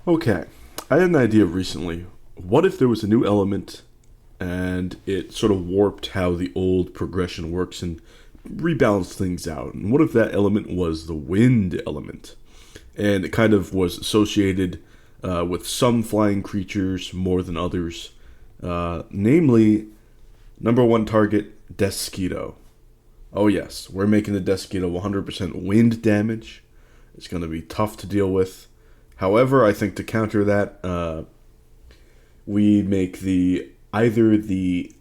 Okay, I had an idea recently. What if there was a new element and it sort of warped how the old progression works and rebalanced things out? And what if that element was the wind element? And it kind of was associated with some flying creatures more than others. Namely, number one target, Desquito. Oh, yes, we're making the Desquito 100% wind damage. It's going to be tough to deal with. However, I think to counter that, we make the either the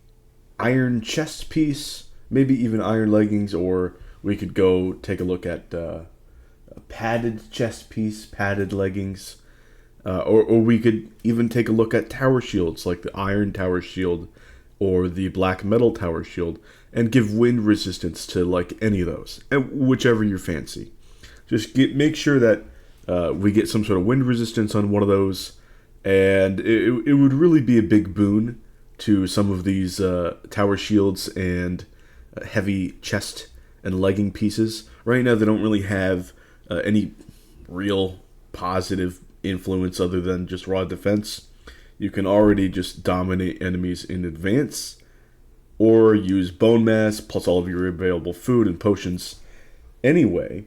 iron chest piece, maybe even iron leggings, or we could go take a look at a padded chest piece, padded leggings, or we could even take a look at tower shields like the iron tower shield or the black metal tower shield, and give wind resistance to like any of those, and whichever you fancy. Make sure that we get some sort of wind resistance on one of those, and it would really be a big boon to some of these tower shields and heavy chest and legging pieces. Right now, they don't really have any real positive influence other than just raw defense. You can already just dominate enemies in advance, or use bone mass plus all of your available food and potions anyway,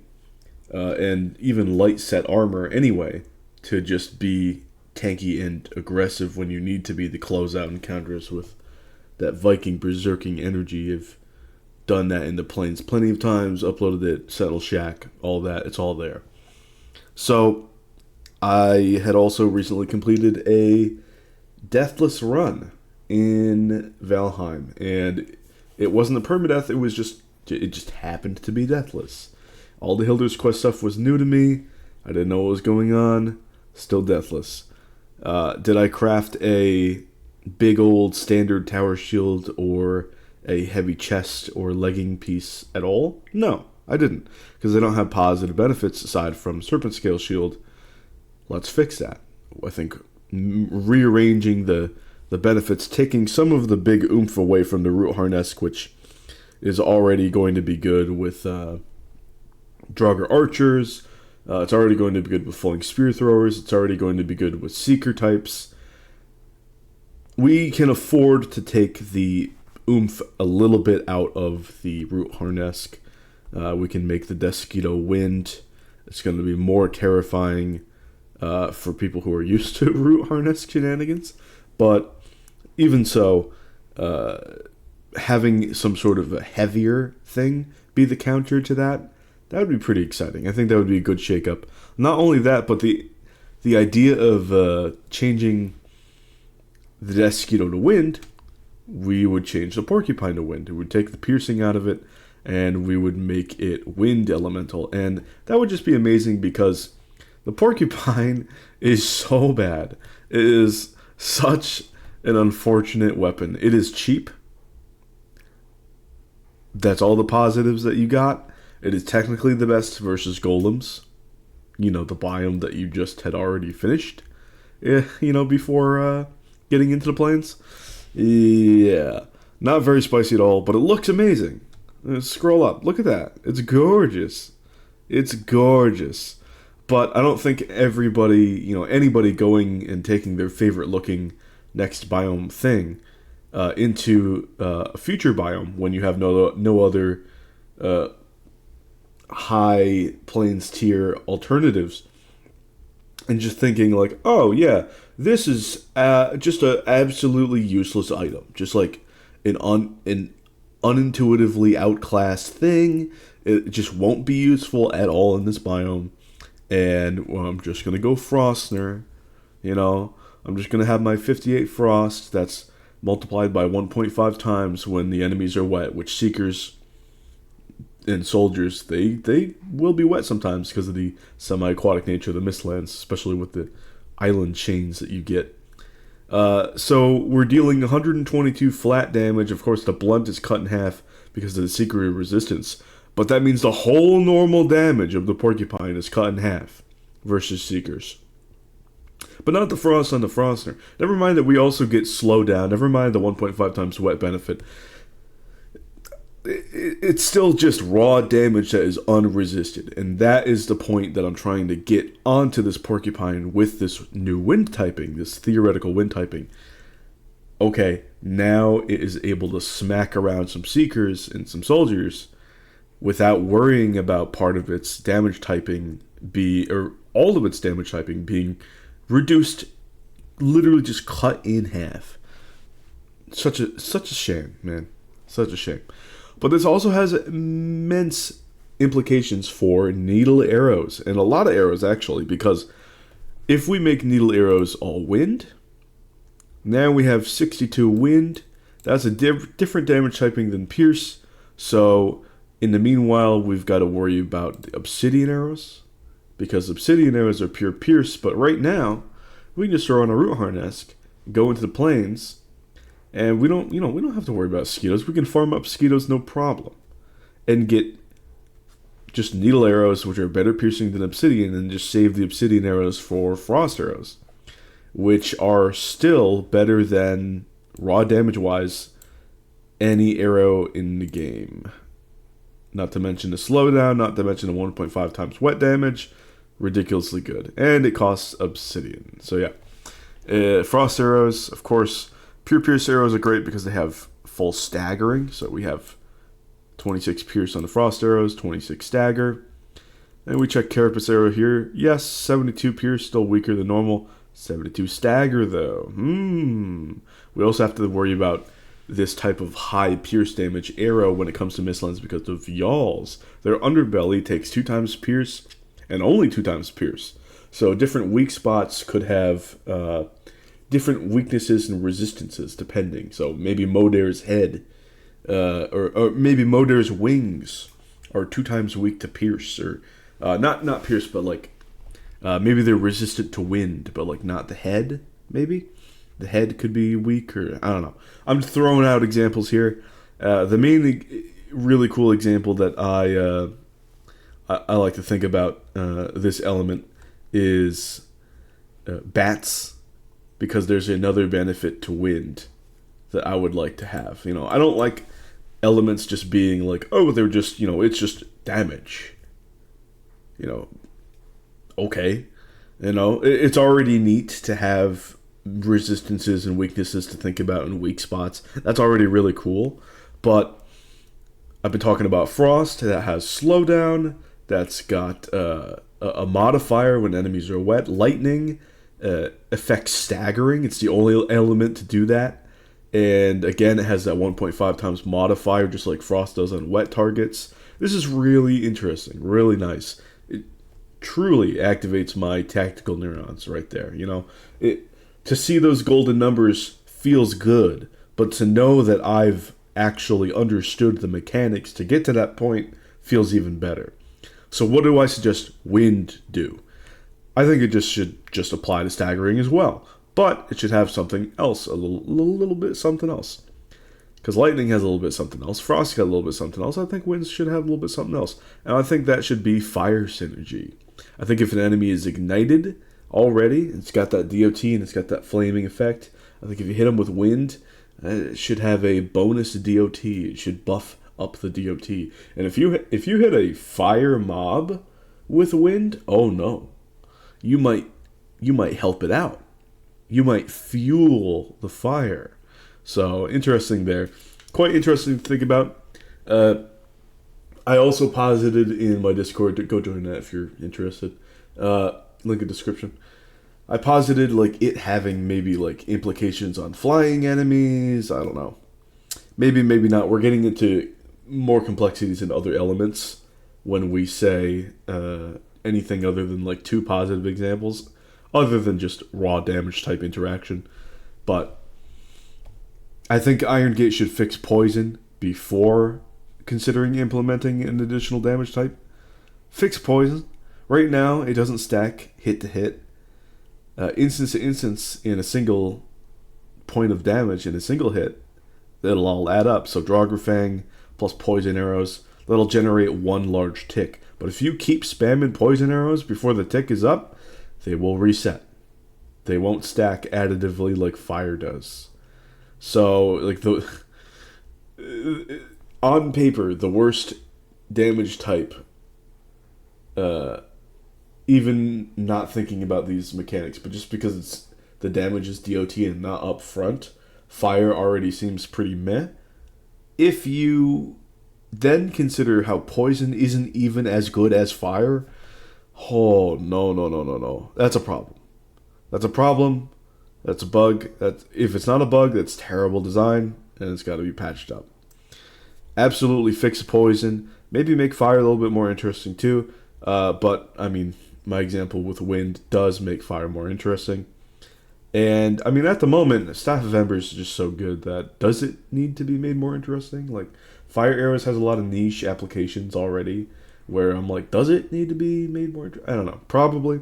and even light set armor anyway, to just be tanky and aggressive when you need to be the closeout encounters with that Viking berserking energy. You've done that in the plains plenty of times, uploaded it, Settle Shack, all that, it's all there. So, I had also recently completed a deathless run in Valheim, and it wasn't a permadeath, it just happened to be deathless. All the Hilder's Quest stuff was new to me. I didn't know what was going on. Still deathless. Did I craft a big old standard tower shield or a heavy chest or legging piece at all? No, I didn't, because they don't have positive benefits aside from Serpent Scale Shield. Let's fix that. I think rearranging the benefits, taking some of the big oomph away from the Root Harnesk, which is already going to be good with Draugr Archers. It's already going to be good with Falling Spear Throwers. It's already going to be good with Seeker types. We can afford to take the oomph a little bit out of the Root Harnesk. We can make the Desquito wind. It's going to be more terrifying for people who are used to Root Harnesk shenanigans. But even so, having some sort of a heavier thing be the counter to that would be pretty exciting. I think that would be a good shakeup. Not only that, but the idea of changing the Desquito to wind, we would change the Porcupine to wind. We would take the piercing out of it, and we would make it wind elemental. And that would just be amazing because the Porcupine is so bad. It is such an unfortunate weapon. It is cheap. That's all the positives that you got. It is technically the best versus golems. You know, the biome that you just had already finished. Before getting into the plains. Yeah. Not very spicy at all, but it looks amazing. Scroll up. Look at that. It's gorgeous. It's gorgeous. But I don't think anybody going and taking their favorite looking next biome thing into a future biome when you have no other high plains tier alternatives, and just thinking like, oh yeah, this is just a absolutely useless item, just like an unintuitively outclassed thing. It just won't be useful at all in this biome, and I'm just gonna go Frostner. I'm just gonna have my 58 frost that's multiplied by 1.5 times when the enemies are wet, which Seekers and soldiers, they will be wet sometimes because of the semi-aquatic nature of the Mistlands, especially with the island chains that you get. So we're dealing 122 flat damage. Of course, the blunt is cut in half because of the secret resistance, but that means the whole normal damage of the Porcupine is cut in half versus Seekers. But not the frost on the Frostner. Never mind that we also get slow down. Never mind the 1.5 times wet benefit. it's still just raw damage that is unresisted, and that is the point that I'm trying to get onto this porcupine with this new wind typing, this theoretical wind typing. Okay, now it is able to smack around some seekers and some soldiers without worrying about part of its damage typing or all of its damage typing being reduced, literally just cut in half. Such a shame, man. Such a shame. But this also has immense implications for needle arrows, and a lot of arrows actually, because if we make needle arrows all wind, now we have 62 wind. That's a different damage typing than pierce. So in the meanwhile, we've got to worry about the obsidian arrows, because obsidian arrows are pure pierce. But right now, we can just throw on a root harness, go into the plains, and we don't have to worry about mosquitoes. We can farm up mosquitoes no problem, and get just needle arrows, which are better piercing than obsidian, and just save the obsidian arrows for frost arrows, which are still better than, raw damage wise, any arrow in the game. Not to mention the slowdown, not to mention the 1.5 times wet damage. Ridiculously good. And it costs obsidian. So yeah. Frost arrows, of course. Pure pierce arrows are great because they have full staggering. So we have 26 pierce on the frost arrows, 26 stagger. And we check carapace arrow here. Yes, 72 pierce, still weaker than normal. 72 stagger though. We also have to worry about this type of high pierce damage arrow when it comes to Mistlands because of Yawls. Their underbelly takes 2 times pierce and only 2 times pierce. So different weak spots could have different weaknesses and resistances depending. So maybe Modair's head or maybe Modair's wings are 2 times weak to pierce, or not pierce, but like maybe they're resistant to wind, but like not the head. Maybe the head could be weak, or I don't know. I'm just throwing out examples here. The main really cool example that I like to think about this element is bats, because there's another benefit to wind that I would like to have. You know, I don't like elements just being like, oh, they're just, it's just damage. Okay. It's already neat to have resistances and weaknesses to think about in weak spots. That's already really cool. But I've been talking about frost that has slowdown, that's got a modifier when enemies are wet. Lightning affects staggering. It's the only element to do that. And again, it has that 1.5 times modifier, just like frost does on wet targets. This is really interesting, really nice. It truly activates my tactical neurons right there. To see those golden numbers feels good, but to know that I've actually understood the mechanics to get to that point feels even better. So what do I suggest wind do? I think it should apply to staggering as well, but it should have something else, a little bit something else. Because lightning has a little bit something else, frost got a little bit something else. I think winds should have a little bit something else, and I think that should be fire synergy. I think if an enemy is ignited already, it's got that DOT and it's got that flaming effect. I think if you hit them with wind, it should have a bonus DOT. It should buff up the DOT. And if you hit a fire mob with wind, oh no, you might help it out. You might fuel the fire. So interesting there. Quite interesting to think about. I also posited in my Discord, go join that if you're interested. Link in description. I posited like it having maybe like implications on flying enemies. I don't know. Maybe not. We're getting into more complexities in other elements when we say anything other than like 2 positive examples, other than just raw damage type interaction. But I think Iron Gate should fix poison before considering implementing an additional damage type. Fix poison. Right now, it doesn't stack hit to hit. Instance to instance in a single point of damage in a single hit, that'll all add up. So Draugr plus poison arrows, that'll generate 1 large tick. But if you keep spamming poison arrows before the tick is up, they will reset. They won't stack additively like fire does. So, like on paper, the worst damage type, even not thinking about these mechanics, but just because the damage is DOT and not up front, fire already seems pretty meh. If you then consider how poison isn't even as good as fire, oh no no no no no, that's a problem. That's a problem. That's a bug. If it's not a bug, that's terrible design, and it's got to be patched up. Absolutely fix poison. Maybe make fire a little bit more interesting too. But I mean, my example with wind does make fire more interesting. And I mean, at the moment, Staff of Embers is just so good that does it need to be made more interesting? Like, Fire Arrows has a lot of niche applications already, where I'm like, does it need to be made more? I don't know. Probably,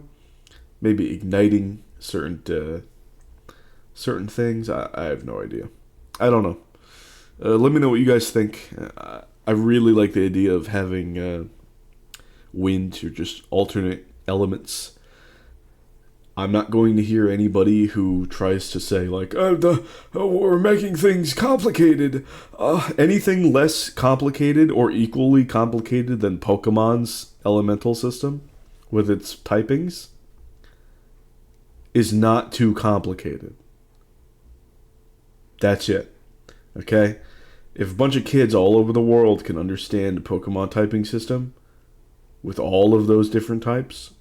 maybe igniting certain things. I have no idea. I don't know. Let me know what you guys think. I really like the idea of having wind or just alternate elements. I'm not going to hear anybody who tries to say, like, we're making things complicated. Anything less complicated or equally complicated than Pokemon's elemental system with its typings is not too complicated. That's it. Okay? If a bunch of kids all over the world can understand a Pokemon typing system with all of those different types,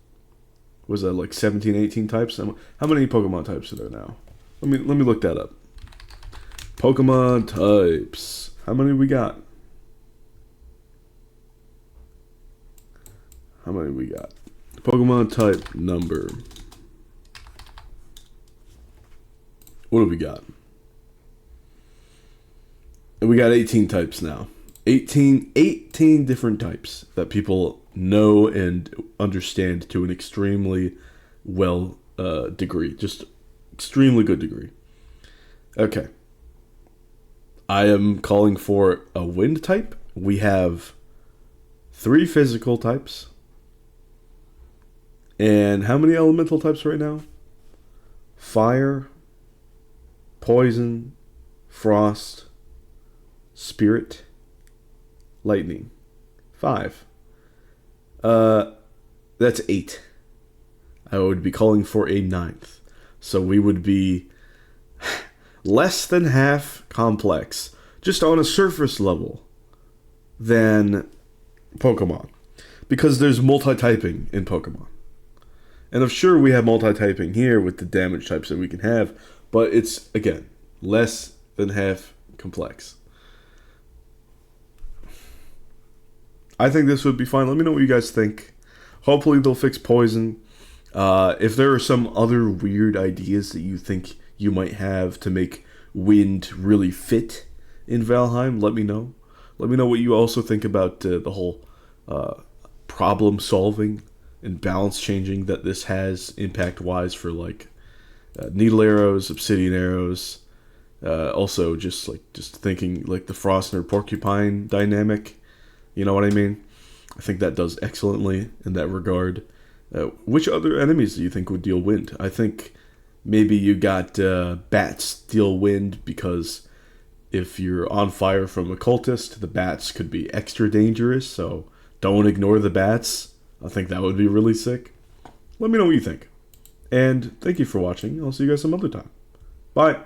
was that like 17, 18 types? How many Pokemon types are there now? Let me look that up. Pokemon types. How many we got? How many we got? Pokemon type number. What do we got? And we got 18 types now. 18 different types that people know and understand to an extremely well degree. Just extremely good degree. Okay. I am calling for a wind type. We have 3 physical types. And how many elemental types right now? Fire, poison, frost, spirit, lightning. 5. That's 8. I would be calling for a 9th. So we would be less than half complex, just on a surface level, than Pokemon. Because there's multi-typing in Pokemon. And I'm sure we have multi-typing here with the damage types that we can have, but it's, again, less than half complex. I think this would be fine. Let me know what you guys think. Hopefully they'll fix poison. If there are some other weird ideas that you think you might have to make wind really fit in Valheim, let me know. Let me know what you also think about the whole problem solving and balance changing that this has impact-wise for like needle arrows, obsidian arrows. Also just thinking like the Frostner Porcupine dynamic. You know what I mean? I think that does excellently in that regard. Which other enemies do you think would deal wind? I think maybe you got bats deal wind because if you're on fire from a cultist, the bats could be extra dangerous, so don't ignore the bats. I think that would be really sick. Let me know what you think. And thank you for watching. I'll see you guys some other time. Bye.